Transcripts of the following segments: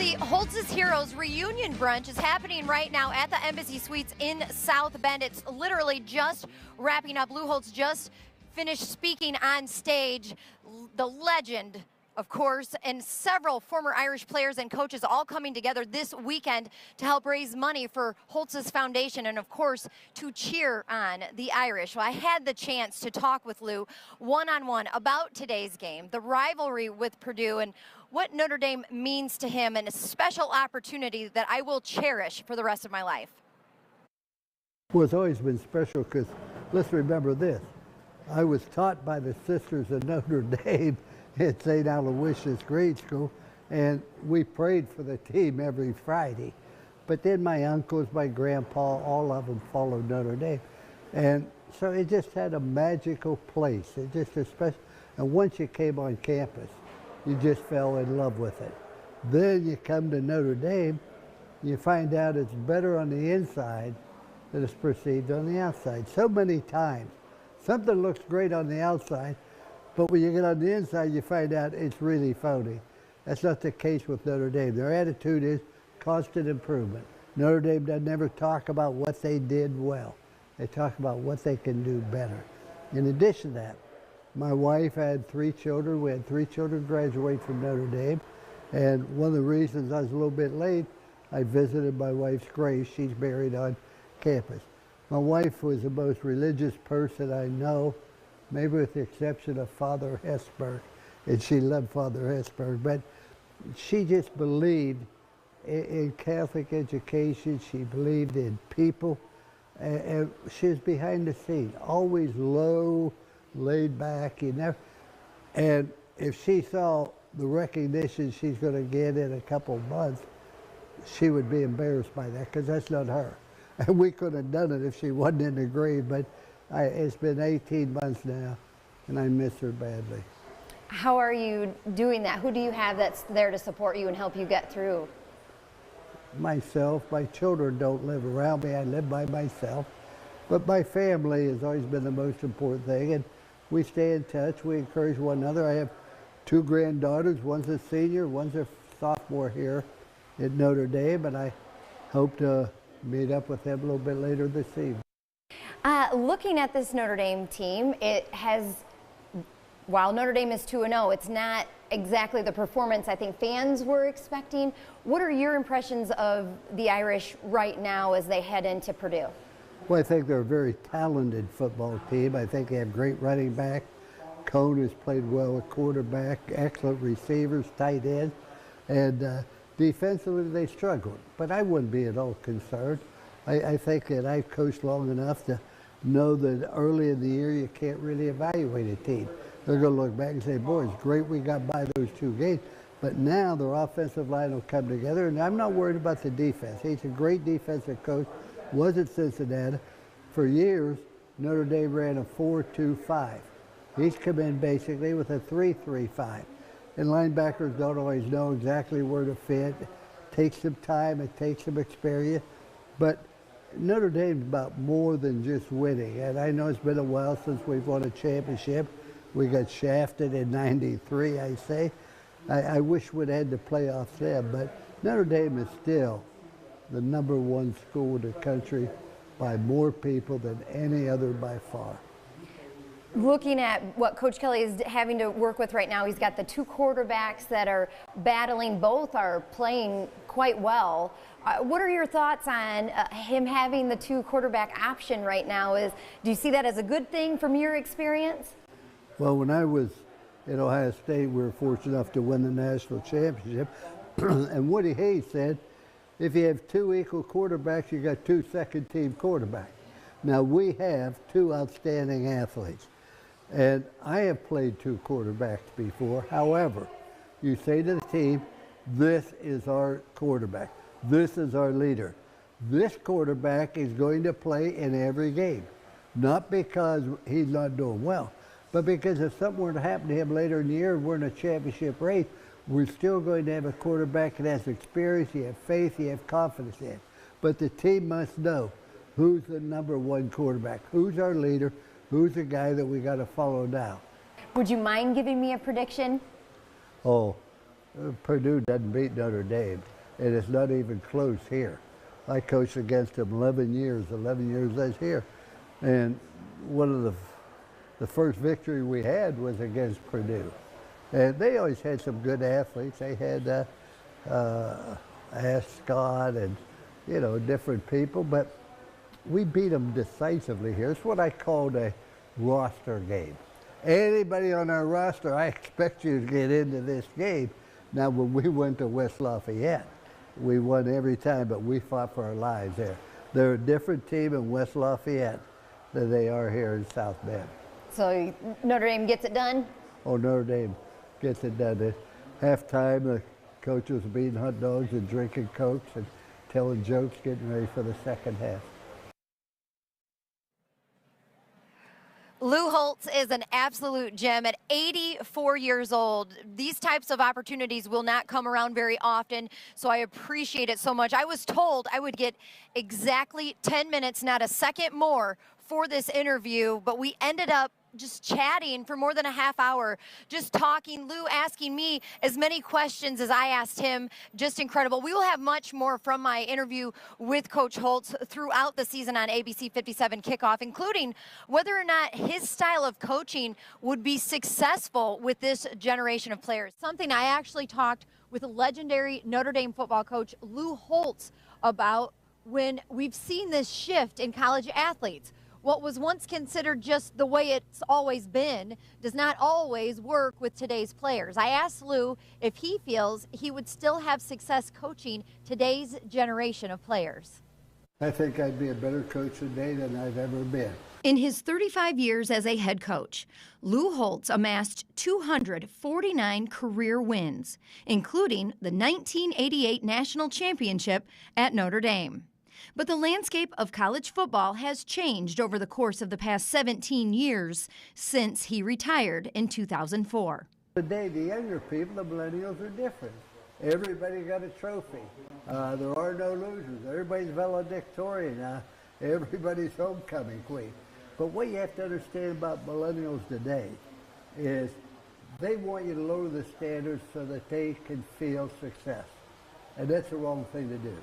the Holtz's Heroes reunion brunch is happening right now at the Embassy Suites in South Bend. It's literally just wrapping up. Lou Holtz just finished speaking on stage. The legend, of course, and several former Irish players and coaches all coming together this weekend to help raise money for Holtz's Foundation and, of course, to cheer on the Irish. Well, I had the chance to talk with Lou one-on-one about today's game, the rivalry with Purdue, and what Notre Dame means to him, and a special opportunity that I will cherish for the rest of my life. Well, it's always been special because let's remember this. I was taught by the sisters of Notre Dame at St. Aloysius Grade School, and we prayed for the team every Friday. But then my uncles, my grandpa, all of them followed Notre Dame. And so it just had a magical place. It just a special, and once you came on campus, you just fell in love with it. Then you come to Notre Dame, you find out it's better on the inside than it's perceived on the outside. So many times, something looks great on the outside, but when you get on the inside, you find out it's really phony. That's not the case with Notre Dame. Their attitude is constant improvement. Notre Dame doesn't ever talk about what they did well. They talk about what they can do better. In addition to that, my wife had 3 children. We had 3 children graduate from Notre Dame. And one of the reasons I was a little bit late, I visited my wife's grave. She's buried on campus. My wife was the most religious person I know, maybe with the exception of Father Hesburgh, and she loved Father Hesburgh, but she just believed in Catholic education. She believed in people, and she was behind the scenes, always low, laid back, you know. And if she saw the recognition she's going to get in a couple of months, she would be embarrassed by that, because that's not her. And we could have done it if she wasn't in the grave, but it's been 18 months now, and I miss her badly. How are you doing that? Who do you have that's there to support you and help you get through? Myself. My children don't live around me. I live by myself. But my family has always been the most important thing, and we stay in touch. We encourage one another. I have 2 granddaughters. One's a senior, one's a sophomore here at Notre Dame, and I hope to meet up with them a little bit later this evening. Looking at this Notre Dame team, it has, while Notre Dame is 2-0, it's not exactly the performance I think fans were expecting. What are your impressions of the Irish right now as they head into Purdue? Well, I think they're a very talented football team. I think they have great running back. Cone has played well at quarterback, excellent receivers, tight end, and defensively they struggled. But I wouldn't be at all concerned. I think that I've coached long enough to know that early in the year you can't really evaluate a team. They're going to look back and say, boy, it's great we got by those 2 games. But now their offensive line will come together, and I'm not worried about the defense. He's a great defensive coach, was at Cincinnati. For years, Notre Dame ran a 4-2-5. He's come in basically with a 3-3-5. And linebackers don't always know exactly where to fit. It takes some time, it takes some experience. But Notre Dame's about more than just winning. And I know it's been a while since we've won a championship. We got shafted in '93, I say. I wish we'd had the playoffs then, but Notre Dame is still the #1 school in the country by more people than any other by far. Looking at what Coach Kelly is having to work with right now, he's got the 2 quarterbacks that are battling. Both are playing quite well. What are your thoughts on him having the 2 quarterback option right now? Do you see that as a good thing from your experience? Well, when I was at Ohio State, we were fortunate enough to win the national championship. And Woody Hayes said, if you have 2 equal quarterbacks, you got 2 second-team quarterbacks. Now, we have 2 outstanding athletes. And I have played 2 quarterbacks before. However, you say to the team, this is our quarterback. This is our leader. This quarterback is going to play in every game. Not because he's not doing well, but because if something were to happen to him later in the year and we're in a championship race, we're still going to have a quarterback that has experience, you have faith, you have confidence in. But the team must know who's the #1 quarterback, who's our leader, who's the guy that we got to follow now. Would you mind giving me a prediction? Oh, Purdue doesn't beat Notre Dame, and it's not even close here. I coached against them 11 years I was here. And one of the first victory we had was against Purdue. And they always had some good athletes. They had Scott and, different people, but we beat them decisively here. It's what I called a roster game. Anybody on our roster, I expect you to get into this game. Now, when we went to West Lafayette, we won every time, but we fought for our lives there. They're a different team in West Lafayette than they are here in South Bend. So Notre Dame gets it done? Oh, Notre Dame gets it done. At halftime, the coaches were eating hot dogs and drinking Cokes and telling jokes, getting ready for the second half. Lou Holtz is an absolute gem at 84 years old. These types of opportunities will not come around very often, so I appreciate it so much. I was told I would get exactly 10 minutes, not a second more, for this interview, but we ended up just chatting for more than a half hour, just talking, Lou asking me as many questions as I asked him. Just incredible. We will have much more from my interview with Coach Holtz throughout the season on ABC 57 Kickoff, including whether or not his style of coaching would be successful with this generation of players. Something I actually talked with a legendary Notre Dame football coach, Lou Holtz, about when we've seen this shift in college athletes. What was once considered just the way it's always been does not always work with today's players. I asked Lou if he feels he would still have success coaching today's generation of players. I think I'd be a better coach today than I've ever been. In his 35 years as a head coach, Lou Holtz amassed 249 career wins, including the 1988 national championship at Notre Dame. But the landscape of college football has changed over the course of the past 17 years since he retired in 2004. Today, the younger people, the millennials, are different. Everybody got a trophy. There are no losers. Everybody's valedictorian now. Everybody's homecoming queen. But what you have to understand about millennials today is they want you to lower the standards so that they can feel success. And that's the wrong thing to do.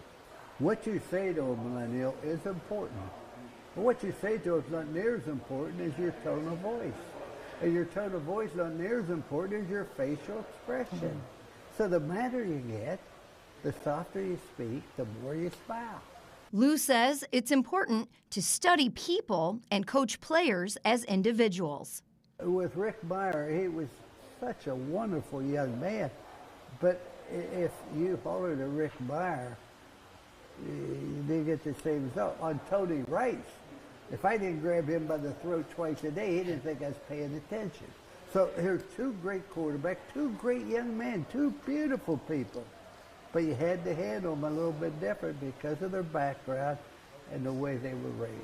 What you say to a millennial is important. But what you say to them is not near as important as your tone of voice. And your tone of voice is not near as important as your facial expression. So the madder you get, the softer you speak, the more you smile. Lou says it's important to study people and coach players as individuals. With Rick Meyer, he was such a wonderful young man. But if you followed a Rick Meyer, you didn't get the same result. On Tony Rice, if I didn't grab him by the throat twice a day, he didn't think I was paying attention. So here's two great quarterbacks, two great young men, two beautiful people. But you had to handle them a little bit different because of their background and the way they were raised.